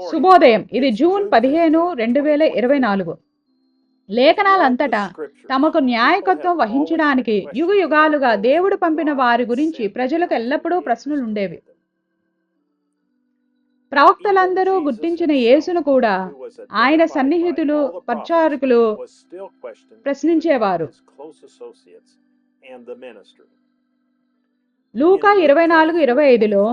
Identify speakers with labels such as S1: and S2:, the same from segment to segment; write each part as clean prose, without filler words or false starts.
S1: శుభోదయం. ఇది జూన్ 15, 2024. లేఖనాలంతటా తమకు న్యాయకత్వం వహించడానికి యుగయుగాలుగా దేవుడు పంపిన వారి గురించి ప్రజలకు ఎల్లప్పుడూ ప్రశ్నలుండేవి. ప్రవక్తలందరూ గుర్తించిన యేసును కూడా ఆయన సన్నిహితులు, పరిచారకులు ప్రశ్నించేవారు. లూకా 24:25లో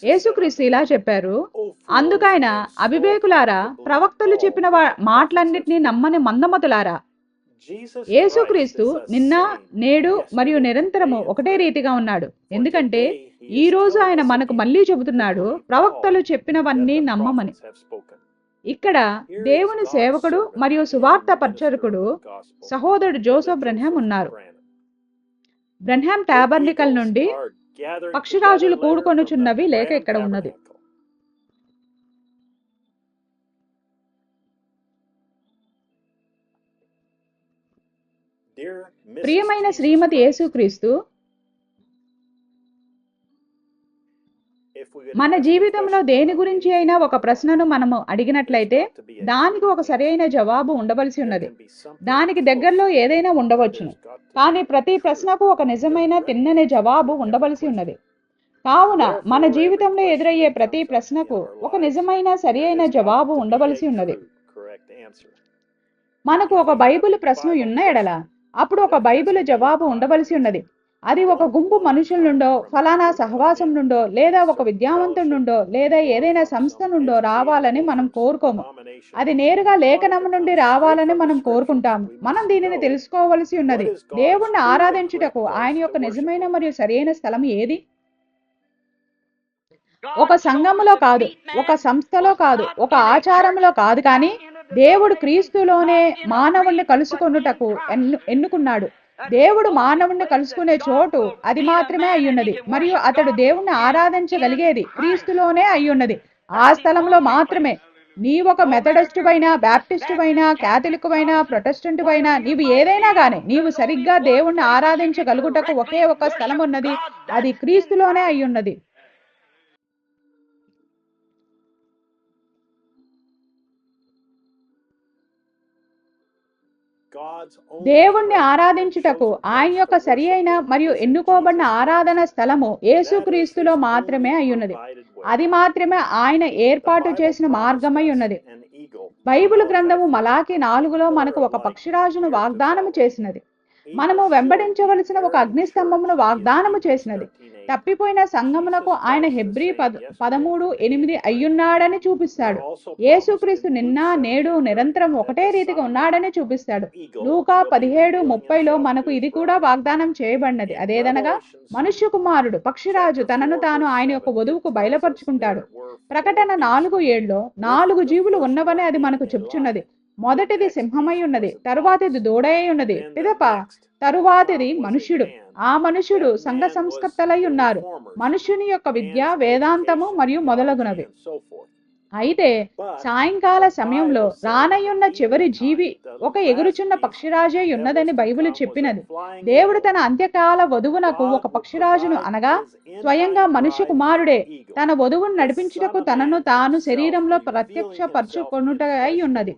S1: యేసుక్రీస్తు ఇలా చెప్పారు, అందుకైన అవివేకులారా, ప్రవక్తలు చెప్పిన మాటలన్నిటినీ నమ్మని మందమతులారా. యేసుక్రీస్తు నిన్న, నేడు మరియు నిరంతరము ఒకటే రీతిగా ఉన్నాడు. ఎందుకంటే ఈ రోజు ఆయన మనకు మళ్ళీ చెబుతున్నాడు, ప్రవక్తలు చెప్పినవన్నీ నమ్మమని. ఇక్కడ దేవుని సేవకుడు మరియు సువార్త పరిచారకుడు సహోదరుడు జోసెఫ్ బ్రన్హామ్ ఉన్నారు. బ్రన్హామ్ టాబర్నికల్ నుండి పక్షిరాజులు కూడుకొనుచున్నవి లేక ఇక్కడ ఉన్నది. ప్రియమైన శ్రీమతి యేసుక్రీస్తు, మన జీవితంలో దేని గురించి అయినా ఒక ప్రశ్నను మనము అడిగినట్లయితే దానికి ఒక సరైన జవాబు ఉండవలసి ఉన్నది. దానికి దగ్గరలో ఏదైనా ఉండవచ్చును, కానీ ప్రతి ప్రశ్నకు ఒక నిజమైన తిన్నని జవాబు ఉండవలసి ఉన్నది. కావున మన జీవితంలో ఎదురయ్యే ప్రతి ప్రశ్నకు ఒక నిజమైన సరి అయిన జవాబు ఉండవలసి ఉన్నది. మనకు ఒక బైబిల్ ప్రశ్న ఉన్న ఎడల అప్పుడు ఒక బైబిల్ జవాబు ఉండవలసి ఉన్నది. అది ఒక గుంపు మనుషుల నుండో, ఫలానా సహవాసం నుండో, లేదా ఒక విద్యావంతుడి నుండో, లేదా ఏదైనా సంస్థ నుండో రావాలని మనం కోరుకోము. అది నేరుగా లేఖనం నుండి రావాలని మనం కోరుకుంటాము. మనం దీనిని తెలుసుకోవలసి ఉన్నది. దేవుణ్ణి ఆరాధించుటకు ఆయన యొక్క నిజమైన మరియు సరైన స్థలం ఏది? ఒక సంఘములో కాదు, ఒక సంస్థలో కాదు, ఒక ఆచారంలో కాదు, కానీ దేవుడు క్రీస్తులోనే మానవుణ్ణి కలుసుకొనుటకు ఎన్నుకున్నాడు. దేవుడు మానవుణ్ణి కలుసుకునే చోటు అది మాత్రమే అయ్యున్నది, మరియు అతడు దేవుణ్ణి ఆరాధించగలిగేది క్రీస్తులోనే అయ్యున్నది. ఆ స్థలంలో మాత్రమే. నీవు ఒక మెథడిస్టు అయినా, బ్యాప్టిస్టు అయినా, క్యాథలిక్ అయినా, ప్రొటెస్టెంట్ అయినా, నీవు ఏదైనా కానీ నీవు సరిగ్గా దేవుణ్ణి ఆరాధించగలుగుటకు ఒకే ఒక స్థలం ఉన్నది, అది క్రీస్తులోనే అయ్యున్నది. దేవుణ్ణి ఆరాధించుటకు ఆయన యొక్క సరి అయిన మరియు ఎన్నుకోబడిన ఆరాధన స్థలము యేసుక్రీస్తులో మాత్రమే అయ్యున్నది. అది మాత్రమే ఆయన ఏర్పాటు చేసిన మార్గమై ఉన్నది. బైబిల్ గ్రంథము మలాకి 4లో మనకు ఒక పక్షిరాజును వాగ్దానము చేసినది. మనము వెంబడించవలసిన ఒక అగ్నిస్తంభమును వాగ్దానము చేసినది. తప్పిపోయిన సంఘములకు ఆయన హెబ్రీ 13:8 అయ్యున్నాడని చూపిస్తాడు. యేసుక్రీస్తు నిన్న, నేడు, నిరంతరం ఒకటే రీతిగా ఉన్నాడని చూపిస్తాడు. లూకా 17:30లో మనకు ఇది కూడా వాగ్దానం చేయబడినది. అదేదనగా, మనుష్య కుమారుడు పక్షిరాజు తనను తాను ఆయన యొక్క వధువుకు బయలుపరుచుకుంటాడు. ప్రకటన 4:7లో 4 జీవులు ఉన్నవని అది మనకు చెప్పుచున్నది. మొదటిది సింహమై ఉన్నది, తరువాతిది దూడై ఉన్నది, పిదప తరువాతిది మనుష్యుడు. ఆ మనుష్యుడు సంఘ సంస్కర్తలై ఉన్నారు. మనుష్యుని యొక్క విద్య, వేదాంతము మరియు మొదలగునవి. అయితే సాయంకాల సమయంలో రానయ్యున్న చివరి జీవి ఒక ఎగురుచున్న పక్షిరాజే ఉన్నదని బైబిల్ చెప్పినది. దేవుడు తన అంత్యకాల వధువునకు ఒక పక్షిరాజును అనగా స్వయంగా మనుష్య కుమారుడే తన వధువును నడిపించుటకు తనను తాను శరీరంలో ప్రత్యక్షపరచుకొనుటై ఉన్నది.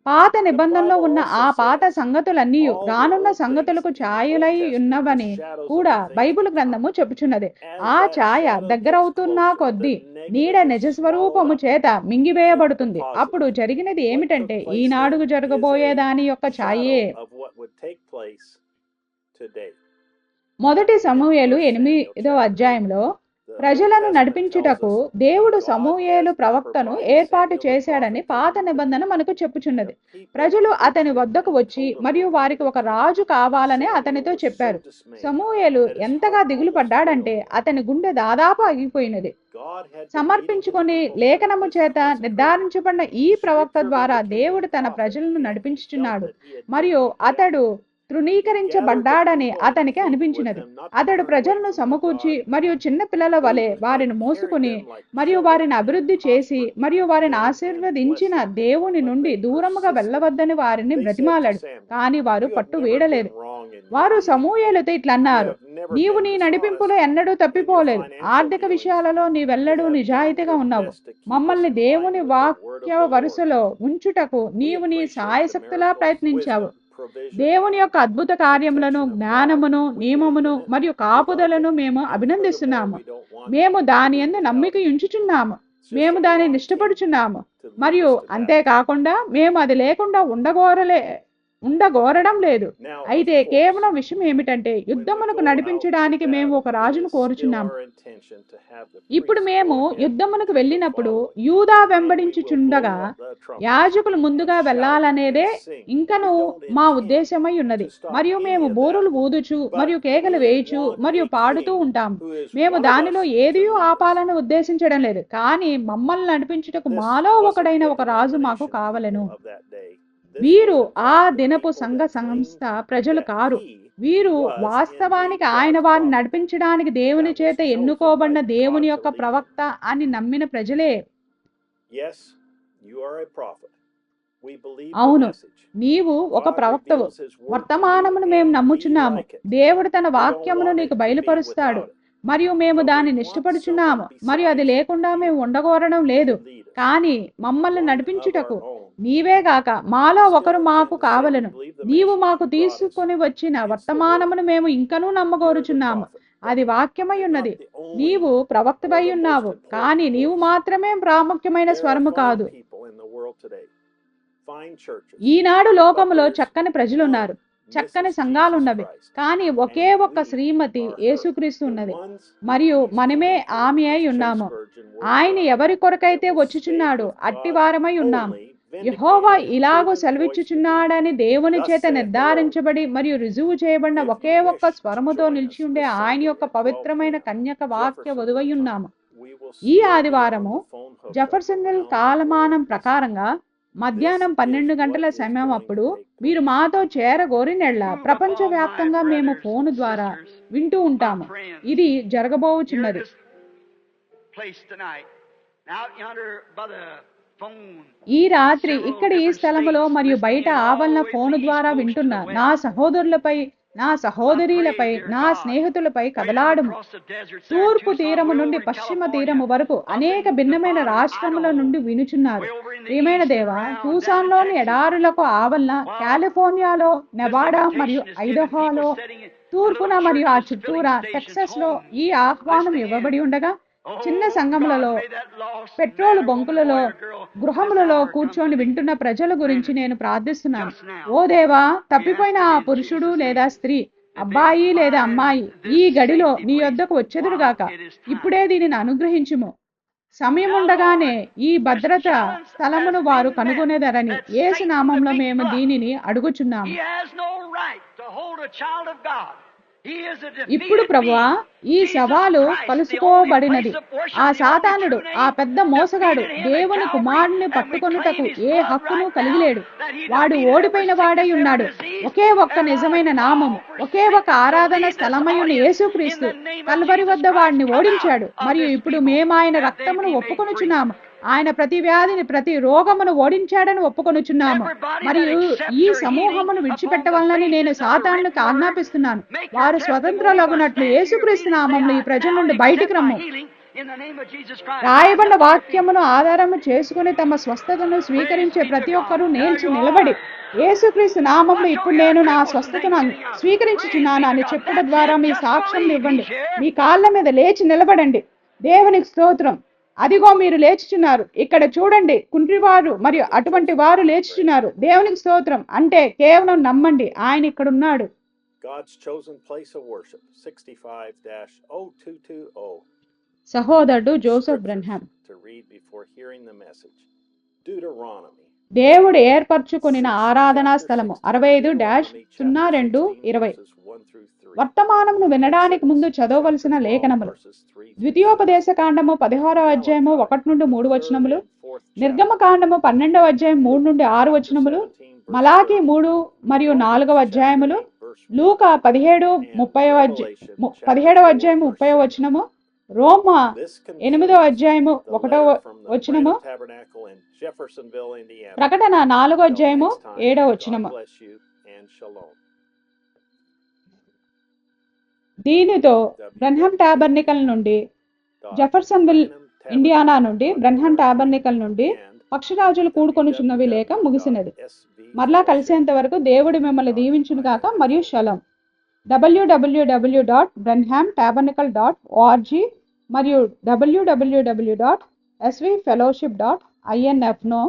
S1: పాత నిబంధనలో ఉన్న ఆ పాత సంగతులన్నీ రానున్న సంగతులకు ఛాయలై ఉన్నవని కూడా బైబిల్ గ్రంథము చెప్పుచున్నది. ఆ ఛాయ దగ్గరవుతున్న కొద్దీ నీడ నిజస్వరూపము చేత మింగివేయబడుతుంది. అప్పుడు జరిగినది ఏమిటంటే, ఈనాడు జరగబోయే దాని యొక్క ఛాయే. మొదటి సమూయేలు 8వ అధ్యాయంలో ప్రజలను నడిపించుటకు దేవుడు సమూయేలు ప్రవక్తను ఏర్పాటు చేశాడని పాత నిబంధన మనకు చెప్పుచున్నది. ప్రజలు అతని వద్దకు వచ్చి మరియు వారికి ఒక రాజు కావాలని అతనితో చెప్పారు. సమూయేలు ఎంతగా దిగులు పడ్డాడంటే అతని గుండె దాదాపు ఆగిపోయినది. సమర్పించుకొని లేఖనము చేత నిర్ధారించబడిన ఈ ప్రవక్త ద్వారా దేవుడు తన ప్రజలను నడిపించుచున్నాడు మరియు అతడు తృణీకరించబడ్డాడని అతనికి అనిపించినది. అతడు ప్రజలను సమకూర్చి మరియు చిన్న పిల్లల వలె వారిని మోసుకుని మరియు వారిని అభివృద్ధి చేసి మరియు వారిని ఆశీర్వదించిన దేవుని నుండి దూరముగా వెళ్ళవద్దని వారిని బ్రతిమాలాడు. కానీ వారు పట్టు వీడలేదు. వారు సమూయేలుతో ఇట్లన్నారు, నీవు నీ నడిపింపులో ఎన్నడూ తప్పిపోలేదు. ఆర్థిక విషయాలలో నీవెల్లడూ నిజాయితీగా ఉన్నావు. మమ్మల్ని దేవుని వాక్య వరుసలో ఉంచుటకు నీవు నీ సాయశక్తులా ప్రయత్నించావు. దేవుని యొక్క అద్భుత కార్యములను, జ్ఞానమును, నియమమును మరియు కాపుదలను మేము అభినందిస్తున్నాము. మేము దాని యందు నమ్మిక ఉంచుచున్నాము. మేము దానిని ఇష్టపడుచున్నాము. మరియు అంతేకాకుండా మేము అది లేకుండా ఉండగోరడం లేదు. అయితే కేవలం విషయం ఏమిటంటే యుద్ధమునకు నడిపించడానికి మేము ఒక రాజును కోరుచున్నాము. ఇప్పుడు మేము యుద్ధమునకు వెళ్ళినప్పుడు యూదా వెంబడించుచుండగా యాజకులు ముందుగా వెళ్ళాలనేదే ఇంకను మా ఉద్దేశమై ఉన్నది. మరియు మేము బూరులు ఊదుచు మరియు కేకలు వేయుచు మరియు పాడుతూ ఉంటాము. మేము దానిలో ఏదియూ ఆపాలని ఉద్దేశించడం లేదు. కానీ మమ్మల్ని నడిపించుటకు మాలో ఒకడైన ఒక రాజు మాకు కావలెను. వీరు ఆ దినపు సంస్థ ప్రజలు కారు. వీరు వాస్తవానికి ఆయన వారిని నడిపించడానికి దేవుని చేత ఎన్నుకోబడిన దేవుని యొక్క ప్రవక్త అని నమ్మిన ప్రజలే. అవును, నీవు ఒక ప్రవక్తవు. వర్తమానమును మేము నమ్ముచున్నాము. దేవుడు తన వాక్యమును నీకు బయలుపరుస్తాడు మరియు మేము దానిని ఇష్టపడుచున్నాము. మరియు అది లేకుండా మేము ఉండగోరడం లేదు. కానీ మమ్మల్ని నడిపించుటకు నీవే గాక మాలో ఒకరు మాకు కావలను. నీవు మాకు తీసుకొని వచ్చిన వర్తమానమును మేము ఇంకనూ నమ్మగోరుచున్నాము. అది వాక్యమై ఉన్నది. నీవు ప్రవక్తవై ఉన్నావు, కానీ నీవు మాత్రమే ప్రాముఖ్యమైన స్వరము కాదు. ఈనాడు లోకములో చక్కని ప్రజలున్నారు, చక్కని సంఘాలున్నవి. కానీ ఒకే ఒక్క శ్రీమతి యేసుక్రీస్తు ఉన్నది మరియు మనమే ఆమె అయి ఉన్నాము. ఆయన ఎవరి కొరకైతే వచ్చుచున్నాడు అట్టి వారమై ఉన్నాము. యెహోవా ఇలాగూ సెలవిచ్చుచున్నాడని దేవుని చేత నిర్ధారించబడి మరియు రుజువు చేయబడిన ఒకే ఒక్క స్వరముతో నిలిచి ఉండే ఆయన యొక్క పవిత్రమైన కన్యక వాక్య వధువై ఉన్నాము. ఈ ఆదివారము జెఫర్సన్విల్ కాలమానం ప్రకారంగా మధ్యాహ్నం 12 గంటల సమయం అప్పుడు మీరు మాతో చేరగోరినెళ్ళ ప్రపంచవ్యాప్తంగా మేము ఫోను ద్వారా వింటూ ఉంటాము. ఇది జరగబోచున్నది. ఈ రాత్రి ఇక్కడ ఈ స్థలములో మరియు బయట ఆవలన ఫోను ద్వారా వింటున్న నా సహోదరులపై, నా సహోదరీలపై, నా స్నేహితులపై కదలాడుము. తూర్పు తీరము నుండి పశ్చిమ తీరము వరకు అనేక భిన్నమైన రాష్ట్రముల నుండి వినుచున్నారు. ప్రియమైన దేవా, టూసాన్లోని ఎడారులకు ఆవలన, కాలిఫోర్నియాలో, నెవాడా మరియు ఐడహోలో తూర్పున మరియు ఆ చుట్టూరా టెక్సస్ లో ఈ ఆహ్వానం ఇవ్వబడి ఉండగా చిన్న సంఘములలో, పెట్రోలు బంకులలో, గృహములలో కూర్చొని వింటున్న ప్రజల గురించి నేను ప్రార్థిస్తున్నాను. ఓ దేవా, తప్పిపోయిన ఆ పురుషుడు లేదా స్త్రీ, అబ్బాయి లేదా అమ్మాయి ఈ గడిలో నీ యొద్దకు వచ్చెదురుగాక. ఇప్పుడే దీనిని అనుగ్రహించుము. సమయం ఉండగానే ఈ భద్రత స్థలమును వారు కనుగొనేదరని యేసు నామంలో మేము దీనిని అడుగుచున్నాము. ఇప్పుడు ప్రభువా, ఈ సవాలు కలుసుకోబడినది. ఆ సాతానుడు, ఆ పెద్ద మోసగాడు దేవుని కుమారుని పట్టుకొనుటకు ఏ హక్కును కలిగిలేడు. వాడు ఓడిపోయిన వాడై ఉన్నాడు. ఒకే ఒక్క నిజమైన నామము, ఒకే ఒక ఆరాధన స్థలమైన యేసుక్రీస్తు కల్వరి వద్ద వాడిని ఓడించాడు. మరియు ఇప్పుడు మేము ఆయన రక్తమును ఒప్పుకొనుచున్నాము. ఆయన ప్రతి వ్యాధిని, ప్రతి రోగమును ఓడించాడని ఒప్పుకొనుచున్నాము. మరియు ఈ సమూహమును విడిచిపెట్టవాలని నేను సాతానుకు ఆజ్ఞాపిస్తున్నాను. వారు స్వతంత్రులగునట్లు యేసుక్రీస్తు నామములో ఈ ప్రజల నుండి బయటికి రమ్ము. రాయబడిన వాక్యమును ఆధారము చేసుకుని తమ స్వస్థతను స్వీకరించే ప్రతి ఒక్కరూ నిలిచి నిలబడి యేసుక్రీస్తు నామములో ఇప్పుడు నేను నా స్వస్థతను స్వీకరించుచున్నాను అని చెప్పడం ద్వారా మీ సాక్ష్యం ఇవ్వండి. మీ కాళ్ళ మీద లేచి నిలబడండి. దేవునికి స్తోత్రం. అదిగో మీరు లేచుచున్నారు. ఇక్కడ చూడండి, కుంటివారు మరియు అటువంటి వారు లేచుచున్నారు. దేవునికి స్తోత్రం. అంటే కేవలం నమ్మండి, ఆయన ఇక్కడ ఉన్నాడు. సహోదరుడు జోసెఫ్ బ్రెన్హామ్. దేవుడు ఏర్పరచుకొనిన ఆరాధనా స్థలము 65-02-20. వర్తమానమును వినడానికి ముందు చదవవలసిన లేఖనములు: ద్వితీయోపదేశ కాండము 16వ అధ్యాయము 1-3 వచనములు, నిర్గమ కాండము 12వ అధ్యాయం 3-6 వచనములు, మలాకి 3 మరియు 4వ అధ్యాయములు, లూకా 17వ అధ్యాయం 30వ వచనము, రోమా 8వ అధ్యాయము 1వ వచనము, ప్రకటన 4వ అధ్యాయము 7వ వచనము. దీనితో బ్రన్హమ్ టాబర్నికల్ నుండి, జెఫర్సన్విల్ ఇండియానా నుండి, బ్రన్హమ్ టాబర్నికల్ నుండి పక్షిరాజులు కూడుకొనుచున్నవి లేక ముగిసినది. మరలా కలిసేంత వరకు దేవుడు మిమ్మల్ని దీవించును గాక మరియు షలోం. www.branhamtabernacle.org మరియు www.svfellowship.info